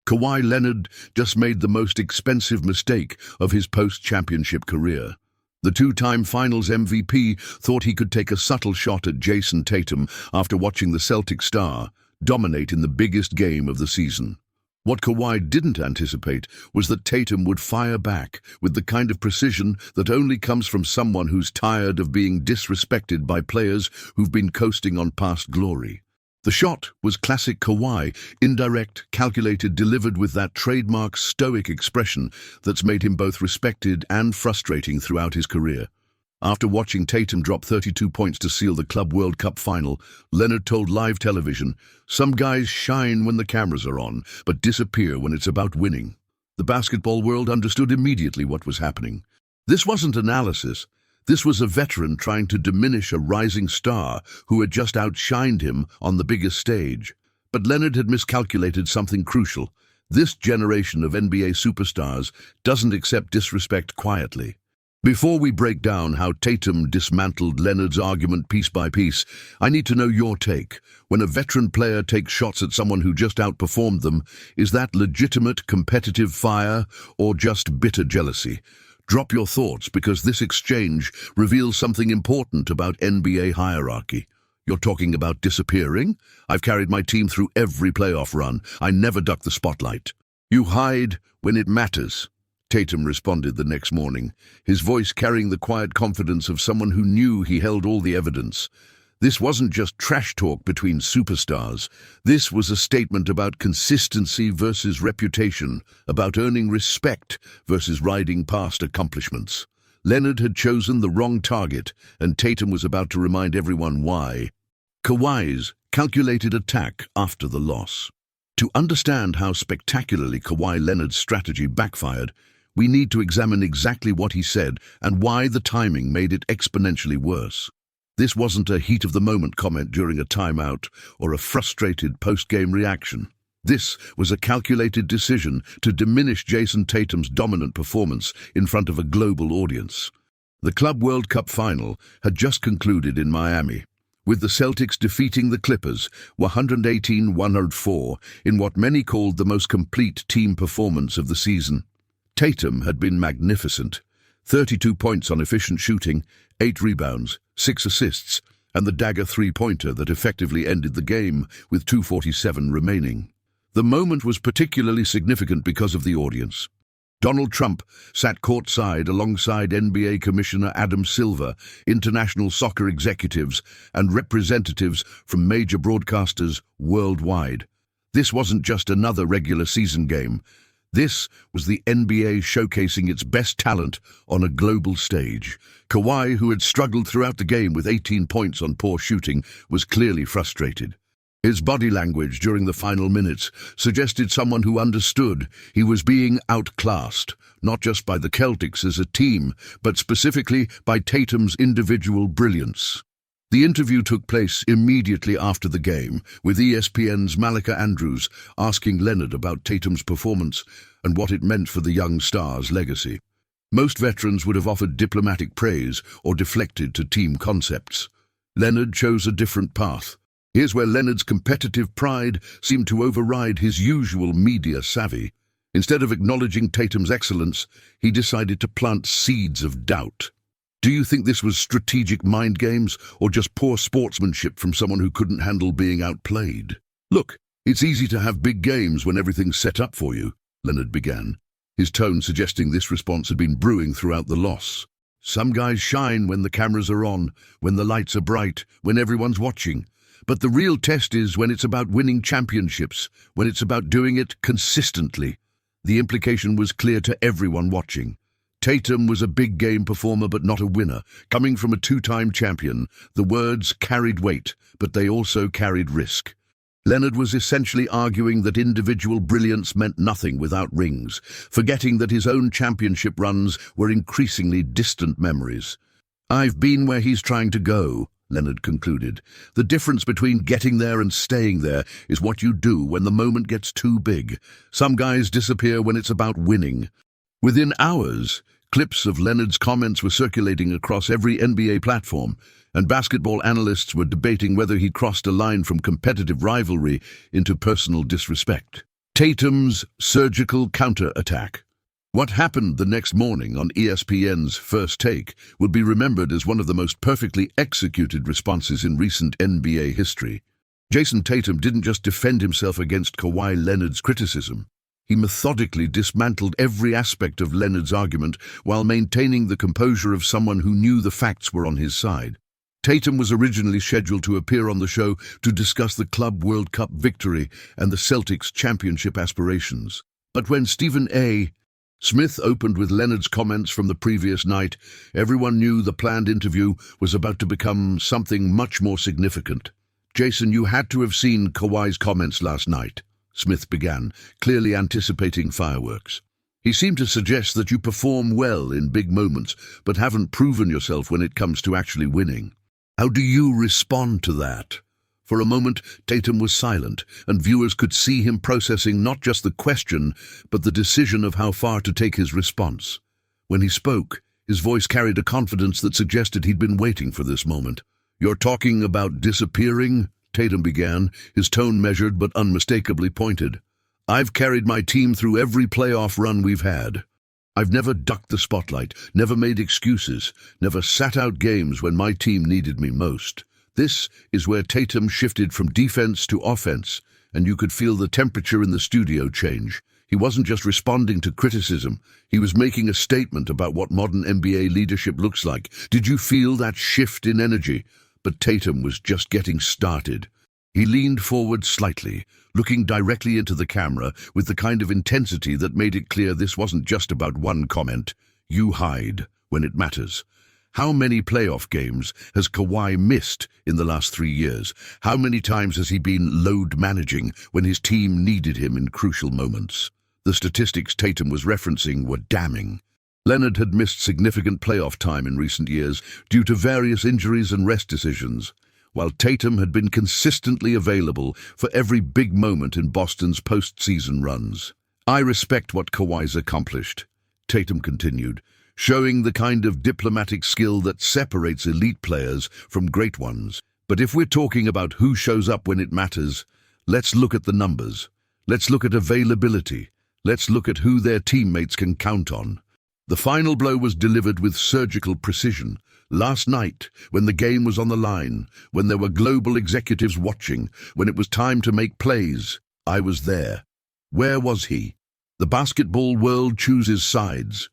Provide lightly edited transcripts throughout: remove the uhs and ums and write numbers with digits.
Kawhi Leonard just made the most expensive mistake of his post-championship career. The two-time Finals MVP thought he could take a subtle shot at Jayson Tatum after watching the Celtics star dominate in the biggest game of the season. What Kawhi didn't anticipate was that Tatum would fire back with the kind of precision that only comes from someone who's tired of being disrespected by players who've been coasting on past glory. The shot was classic Kawhi, indirect, calculated, delivered with that trademark stoic expression that's made him both respected and frustrating throughout his career. After watching Tatum drop 32 points to seal the Club World Cup final, Leonard told live television, "Some guys shine when the cameras are on, but disappear when it's about winning." The basketball world understood immediately what was happening. This wasn't analysis. This was a veteran trying to diminish a rising star who had just outshined him on the biggest stage. But Leonard had miscalculated something crucial. This generation of NBA superstars doesn't accept disrespect quietly. Before we break down how Tatum dismantled Leonard's argument piece by piece, I need to know your take. When a veteran player takes shots at someone who just outperformed them, is that legitimate competitive fire or just bitter jealousy? Drop your thoughts, because this exchange reveals something important about NBA hierarchy. You're talking about disappearing? I've carried my team through every playoff run. I never duck the spotlight. You hide when it matters, Tatum responded the next morning, his voice carrying the quiet confidence of someone who knew he held all the evidence. This wasn't just trash talk between superstars. This was a statement about consistency versus reputation, about earning respect versus riding past accomplishments. Leonard had chosen the wrong target, and Tatum was about to remind everyone why. Kawhi's calculated attack after the loss. To understand how spectacularly Kawhi Leonard's strategy backfired, we need to examine exactly what he said and why the timing made it exponentially worse. This wasn't a heat-of-the-moment comment during a timeout or a frustrated post-game reaction. This was a calculated decision to diminish Jayson Tatum's dominant performance in front of a global audience. The Club World Cup final had just concluded in Miami, with the Celtics defeating the Clippers 118-104 in what many called the most complete team performance of the season. Tatum had been magnificent. 32 points on efficient shooting, 8 rebounds, 6 assists, and the dagger three-pointer that effectively ended the game with 2:47 remaining. The moment was particularly significant because of the audience. Donald Trump sat courtside alongside NBA Commissioner Adam Silver, international soccer executives, and representatives from major broadcasters worldwide. This wasn't just another regular season game. This was the NBA showcasing its best talent on a global stage. Kawhi, who had struggled throughout the game with 18 points on poor shooting, was clearly frustrated. His body language during the final minutes suggested someone who understood he was being outclassed, not just by the Celtics as a team, but specifically by Tatum's individual brilliance. The interview took place immediately after the game, with ESPN's Malika Andrews asking Leonard about Tatum's performance and what it meant for the young star's legacy. Most veterans would have offered diplomatic praise or deflected to team concepts. Leonard chose a different path. Here's where Leonard's competitive pride seemed to override his usual media savvy. Instead of acknowledging Tatum's excellence, he decided to plant seeds of doubt. Do you think this was strategic mind games or just poor sportsmanship from someone who couldn't handle being outplayed? Look, it's easy to have big games when everything's set up for you, Leonard began, his tone suggesting this response had been brewing throughout the loss. Some guys shine when the cameras are on, when the lights are bright, when everyone's watching. But the real test is when it's about winning championships, when it's about doing it consistently. The implication was clear to everyone watching. Tatum was a big game performer but not a winner. Coming from a two-time champion, the words carried weight, but they also carried risk. Leonard was essentially arguing that individual brilliance meant nothing without rings, forgetting that his own championship runs were increasingly distant memories. "I've been where he's trying to go," Leonard concluded. "The difference between getting there and staying there is what you do when the moment gets too big. Some guys disappear when it's about winning." Within hours, clips of Leonard's comments were circulating across every NBA platform, and basketball analysts were debating whether he crossed a line from competitive rivalry into personal disrespect. Tatum's surgical counter-attack. What happened the next morning on ESPN's First Take will be remembered as one of the most perfectly executed responses in recent NBA history. Jayson Tatum didn't just defend himself against Kawhi Leonard's criticism. He methodically dismantled every aspect of Leonard's argument while maintaining the composure of someone who knew the facts were on his side. Tatum was originally scheduled to appear on the show to discuss the Club World Cup victory and the Celtics' championship aspirations. But when Stephen A. Smith opened with Leonard's comments from the previous night, everyone knew the planned interview was about to become something much more significant. "Jayson, you had to have seen Kawhi's comments last night," Smith began, clearly anticipating fireworks. "He seemed to suggest that you perform well in big moments, but haven't proven yourself when it comes to actually winning. How do you respond to that?" For a moment, Tatum was silent, and viewers could see him processing not just the question, but the decision of how far to take his response. When he spoke, his voice carried a confidence that suggested he'd been waiting for this moment. "You're talking about disappearing?" Tatum began, his tone measured but unmistakably pointed. "I've carried my team through every playoff run we've had. I've never ducked the spotlight, never made excuses, never sat out games when my team needed me most." This is where Tatum shifted from defense to offense, and you could feel the temperature in the studio change. He wasn't just responding to criticism, he was making a statement about what modern NBA leadership looks like. Did you feel that shift in energy? But Tatum was just getting started. He leaned forward slightly, looking directly into the camera with the kind of intensity that made it clear this wasn't just about one comment. "You hide when it matters." How many playoff games has Kawhi missed in the last 3 years? How many times has he been load managing when his team needed him in crucial moments? The statistics Tatum was referencing were damning. Leonard had missed significant playoff time in recent years due to various injuries and rest decisions, while Tatum had been consistently available for every big moment in Boston's postseason runs. "I respect what Kawhi's accomplished," Tatum continued, showing the kind of diplomatic skill that separates elite players from great ones. "But if we're talking about who shows up when it matters, let's look at the numbers. Let's look at availability. Let's look at who their teammates can count on." The final blow was delivered with surgical precision. Last night, when the game was on the line, when there were global executives watching, when it was time to make plays, I was there. Where was he? The basketball world chooses sides.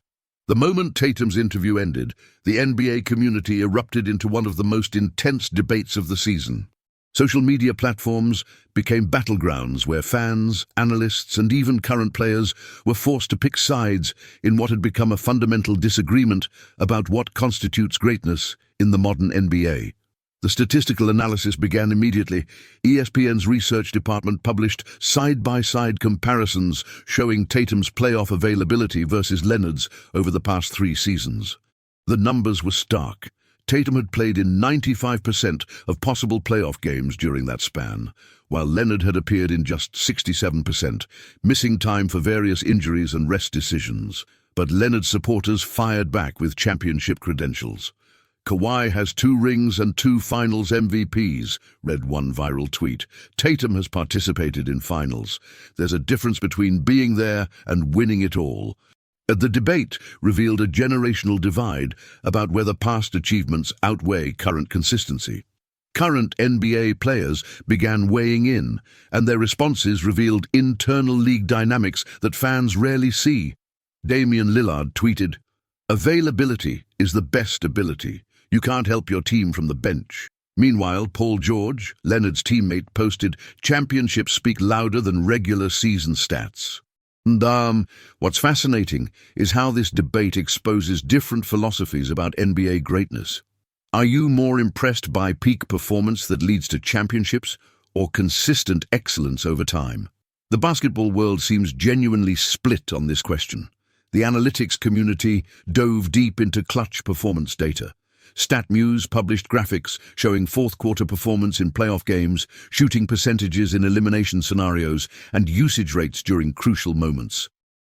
The moment Tatum's interview ended, the NBA community erupted into one of the most intense debates of the season. Social media platforms became battlegrounds where fans, analysts, and even current players were forced to pick sides in what had become a fundamental disagreement about what constitutes greatness in the modern NBA. The statistical analysis began immediately. ESPN's research department published side-by-side comparisons showing Tatum's playoff availability versus Leonard's over the past 3 seasons. The numbers were stark. Tatum had played in 95% of possible playoff games during that span, while Leonard had appeared in just 67%, missing time for various injuries and rest decisions. But Leonard's supporters fired back with championship credentials. "Kawhi has 2 rings and 2 finals MVPs, read one viral tweet. "Tatum has participated in finals. There's a difference between being there and winning it all." The debate revealed a generational divide about whether past achievements outweigh current consistency. Current NBA players began weighing in, and their responses revealed internal league dynamics that fans rarely see. Damian Lillard tweeted, "Availability is the best ability. You can't help your team from the bench." Meanwhile, Paul George, Leonard's teammate, posted, "Championships speak louder than regular season stats." And what's fascinating is how this debate exposes different philosophies about NBA greatness. Are you more impressed by peak performance that leads to championships or consistent excellence over time? The basketball world seems genuinely split on this question. The analytics community dove deep into clutch performance data. StatMuse published graphics showing fourth-quarter performance in playoff games, shooting percentages in elimination scenarios, and usage rates during crucial moments.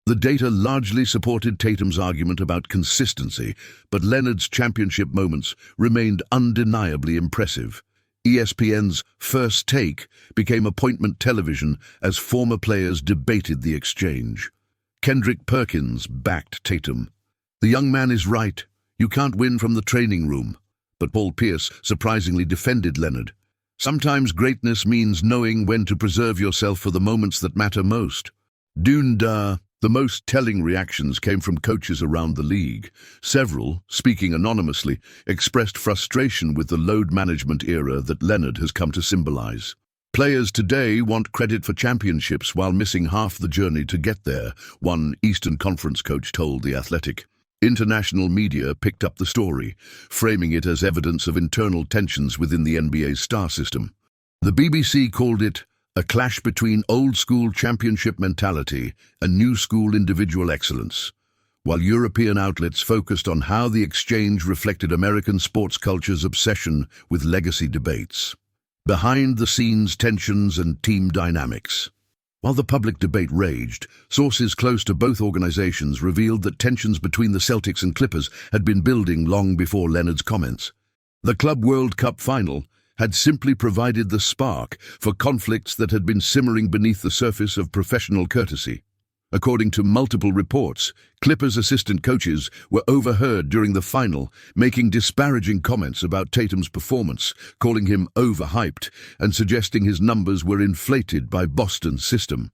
The data largely supported Tatum's argument about consistency, but Leonard's championship moments remained undeniably impressive. ESPN's First Take became appointment television as former players debated the exchange. Kendrick Perkins backed Tatum. "The young man is right. You can't win from the training room." But Paul Pierce surprisingly defended Leonard. "Sometimes greatness means knowing when to preserve yourself for the moments that matter most." Dunda. The most telling reactions came from coaches around the league. Several, speaking anonymously, expressed frustration with the load management era that Leonard has come to symbolize. "Players today want credit for championships while missing half the journey to get there," one Eastern Conference coach told The Athletic. International media picked up the story, framing it as evidence of internal tensions within the NBA's star system. The BBC called it a clash between old-school championship mentality and new-school individual excellence, while European outlets focused on how the exchange reflected American sports culture's obsession with legacy debates. Behind-the-scenes tensions and team dynamics. While the public debate raged, sources close to both organizations revealed that tensions between the Celtics and Clippers had been building long before Leonard's comments. The Club World Cup final had simply provided the spark for conflicts that had been simmering beneath the surface of professional courtesy. According to multiple reports, Clippers assistant coaches were overheard during the final, making disparaging comments about Tatum's performance, calling him overhyped, and suggesting his numbers were inflated by Boston's system.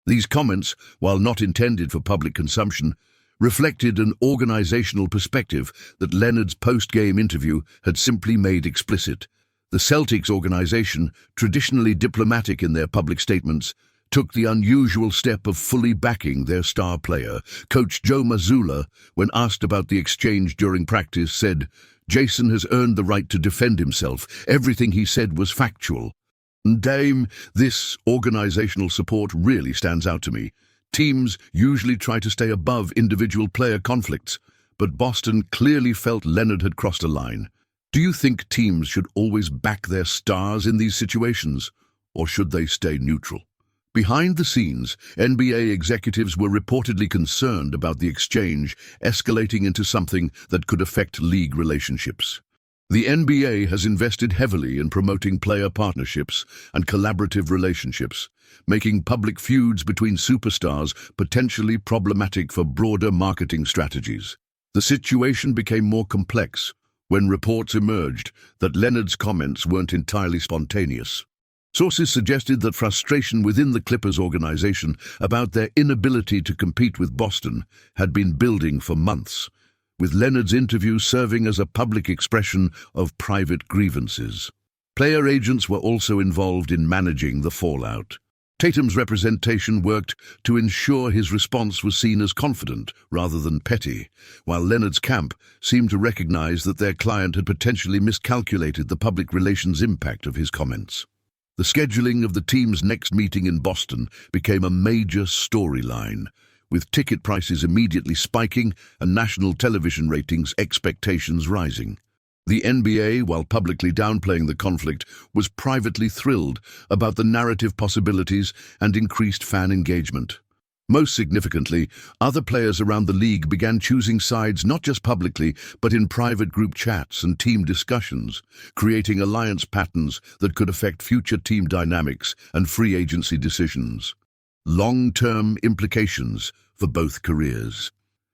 These comments, while not intended for public consumption, reflected an organizational perspective that Leonard's post-game interview had simply made explicit. The Celtics organization, traditionally diplomatic in their public statements, took the unusual step of fully backing their star player. Coach Joe Mazzulla, when asked about the exchange during practice, said, "Jayson has earned the right to defend himself. Everything he said was factual." Dame, this organizational support really stands out to me. Teams usually try to stay above individual player conflicts, but Boston clearly felt Leonard had crossed a line. Do you think teams should always back their stars in these situations, or should they stay neutral? Behind the scenes, NBA executives were reportedly concerned about the exchange escalating into something that could affect league relationships. The NBA has invested heavily in promoting player partnerships and collaborative relationships, making public feuds between superstars potentially problematic for broader marketing strategies. The situation became more complex when reports emerged that Leonard's comments weren't entirely spontaneous. Sources suggested that frustration within the Clippers organization about their inability to compete with Boston had been building for months, with Leonard's interview serving as a public expression of private grievances. Player agents were also involved in managing the fallout. Tatum's representation worked to ensure his response was seen as confident rather than petty, while Leonard's camp seemed to recognize that their client had potentially miscalculated the public relations impact of his comments. The scheduling of the team's next meeting in Boston became a major storyline, with ticket prices immediately spiking and national television ratings expectations rising. The NBA, while publicly downplaying the conflict, was privately thrilled about the narrative possibilities and increased fan engagement. Most significantly, other players around the league began choosing sides not just publicly, but in private group chats and team discussions, creating alliance patterns that could affect future team dynamics and free agency decisions. Long-term implications for both careers.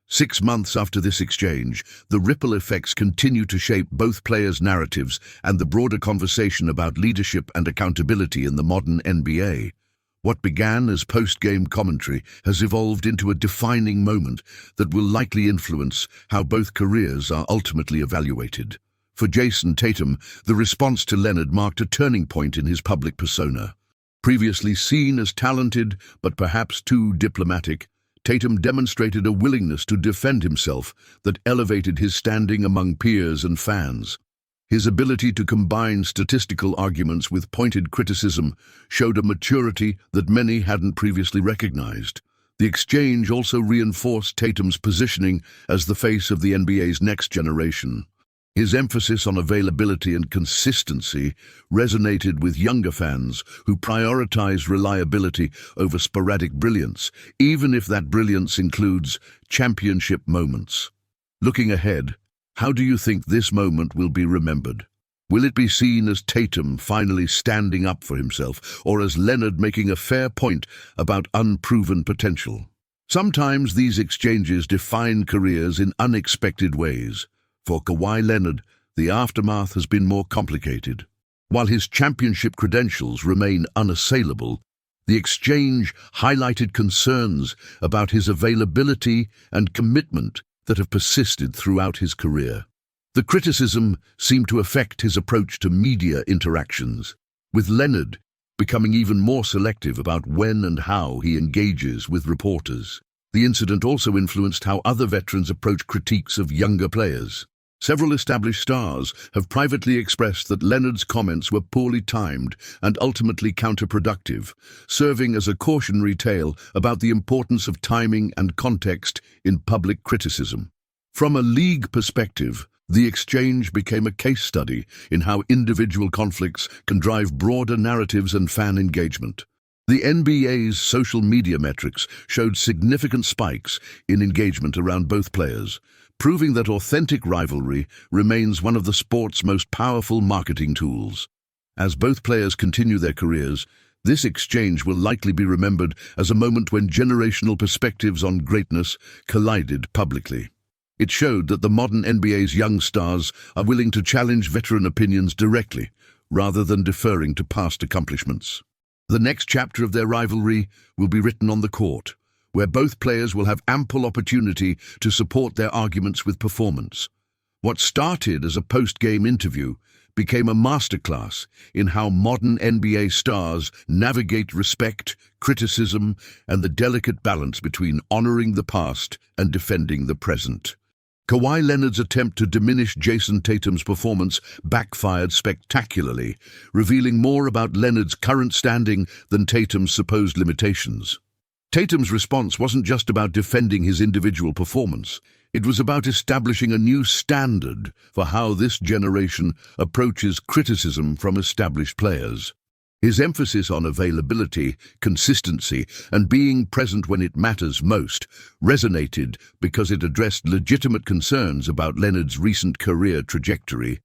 6 months after this exchange, the ripple effects continue to shape both players' narratives and the broader conversation about leadership and accountability in the modern NBA. What began as post-game commentary has evolved into a defining moment that will likely influence how both careers are ultimately evaluated. For Jayson Tatum, the response to Leonard marked a turning point in his public persona. Previously seen as talented but perhaps too diplomatic, Tatum demonstrated a willingness to defend himself that elevated his standing among peers and fans. His ability to combine statistical arguments with pointed criticism showed a maturity that many hadn't previously recognized. The exchange also reinforced Tatum's positioning as the face of the NBA's next generation. His emphasis on availability and consistency resonated with younger fans who prioritize reliability over sporadic brilliance, even if that brilliance includes championship moments. Looking ahead, how do you think this moment will be remembered? Will it be seen as Tatum finally standing up for himself, or as Leonard making a fair point about unproven potential? Sometimes these exchanges define careers in unexpected ways. For Kawhi Leonard, the aftermath has been more complicated. While his championship credentials remain unassailable, the exchange highlighted concerns about his availability and commitment that have persisted throughout his career. The criticism seemed to affect his approach to media interactions, with Leonard becoming even more selective about when and how he engages with reporters. The incident also influenced how other veterans approach critiques of younger players. Several established stars have privately expressed that Leonard's comments were poorly timed and ultimately counterproductive, serving as a cautionary tale about the importance of timing and context in public criticism. From a league perspective, the exchange became a case study in how individual conflicts can drive broader narratives and fan engagement. The NBA's social media metrics showed significant spikes in engagement around both players, proving that authentic rivalry remains one of the sport's most powerful marketing tools. As both players continue their careers, this exchange will likely be remembered as a moment when generational perspectives on greatness collided publicly. It showed that the modern NBA's young stars are willing to challenge veteran opinions directly, rather than deferring to past accomplishments. The next chapter of their rivalry will be written on the court, where both players will have ample opportunity to support their arguments with performance. What started as a post-game interview became a masterclass in how modern NBA stars navigate respect, criticism, and the delicate balance between honoring the past and defending the present. Kawhi Leonard's attempt to diminish Jayson Tatum's performance backfired spectacularly, revealing more about Leonard's current standing than Tatum's supposed limitations. Tatum's response wasn't just about defending his individual performance. It was about establishing a new standard for how this generation approaches criticism from established players. His emphasis on availability, consistency, and being present when it matters most resonated because it addressed legitimate concerns about Leonard's recent career trajectory.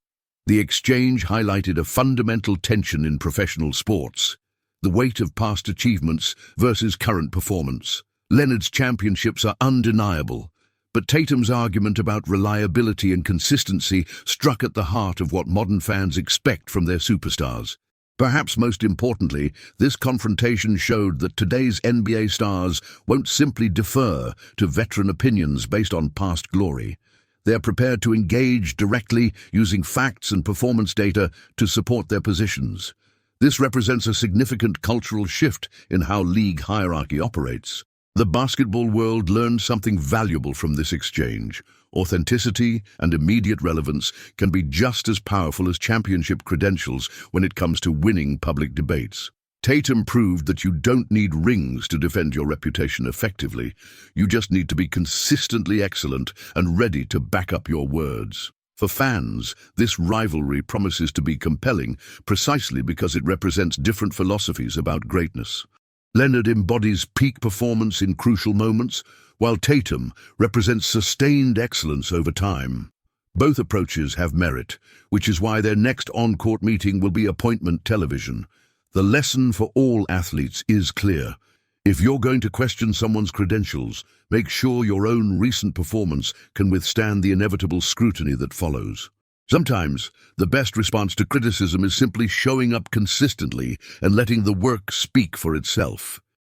The exchange highlighted a fundamental tension in professional sports: the weight of past achievements versus current performance. Leonard's championships are undeniable, but Tatum's argument about reliability and consistency struck at the heart of what modern fans expect from their superstars. Perhaps most importantly, this confrontation showed that today's NBA stars won't simply defer to veteran opinions based on past glory. They are prepared to engage directly using facts and performance data to support their positions. This represents a significant cultural shift in how league hierarchy operates. The basketball world learned something valuable from this exchange. Authenticity and immediate relevance can be just as powerful as championship credentials when it comes to winning public debates. Tatum proved that you don't need rings to defend your reputation effectively. You just need to be consistently excellent and ready to back up your words. For fans, this rivalry promises to be compelling precisely because it represents different philosophies about greatness. Leonard embodies peak performance in crucial moments, while Tatum represents sustained excellence over time. Both approaches have merit, which is why their next on-court meeting will be appointment television. The lesson for all athletes is clear. If you're going to question someone's credentials, make sure your own recent performance can withstand the inevitable scrutiny that follows. Sometimes, the best response to criticism is simply showing up consistently and letting the work speak for itself.